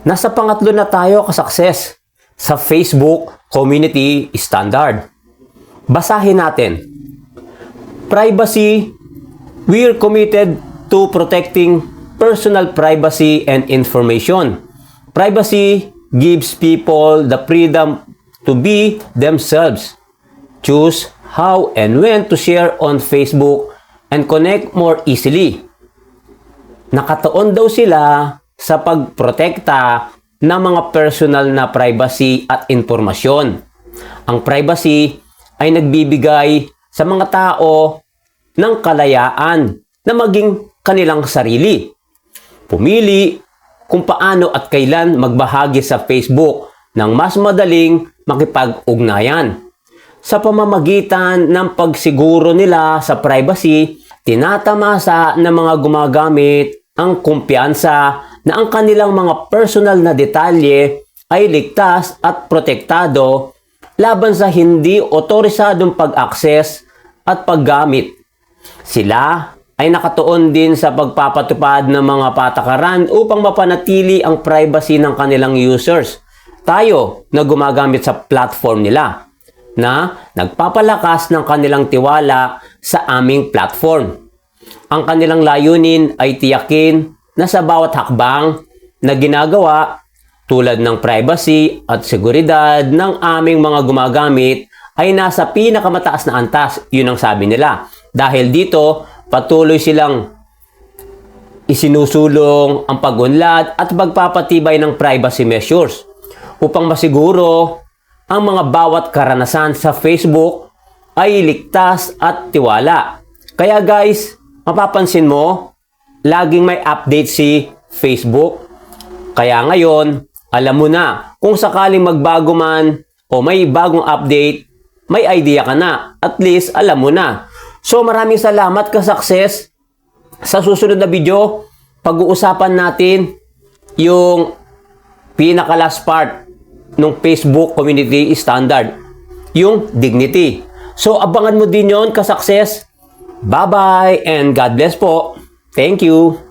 Nasa pangatlo na tayo ka-success sa Facebook Community Standard. Basahin natin. Privacy. We're committed to protecting personal privacy and information. Privacy gives people the freedom to be themselves. Choose how and when to share on Facebook and connect more easily. Nakatuon daw sila sa pagprotekta ng mga personal na privacy at impormasyon. Ang privacy ay nagbibigay sa mga tao ng kalayaan na maging kanilang sarili. Pumili kung paano at kailan magbahagi sa Facebook ng mas madaling makipag-ugnayan. Sa pamamagitan ng pagsiguro nila sa privacy, tinatamasa ng mga gumagamit ang kumpiyansa na ang kanilang mga personal na detalye ay ligtas at protektado laban sa hindi otorisadong pag-access at paggamit. Sila ay nakatuon din sa pagpapatupad ng mga patakaran upang mapanatili ang privacy ng kanilang users. Tayo na gumagamit sa platform nila na nagpapalakas ng kanilang tiwala sa aming platform. Ang kanilang layunin ay tiyakin na sa bawat hakbang na ginagawa tulad ng privacy at seguridad ng aming mga gumagamit ay nasa pinakamataas na antas. Yun ang sabi nila. Dahil dito, patuloy silang isinusulong ang pag-unlad at pagpapatibay ng privacy measures upang masiguro ang mga bawat karanasan sa Facebook ay ligtas at tiwala. Kaya guys, mapapansin mo, laging may update si Facebook. Kaya ngayon, alam mo na kung sakaling magbago man o may bagong update, may idea ka na. At least, alam mo na. So, maraming salamat ka-success. Sa susunod na video, pag-uusapan natin yung pinaka-last part ng Facebook Community Standard, yung dignity. So, abangan mo din yon ka-success. Bye-bye and God bless po. Thank you.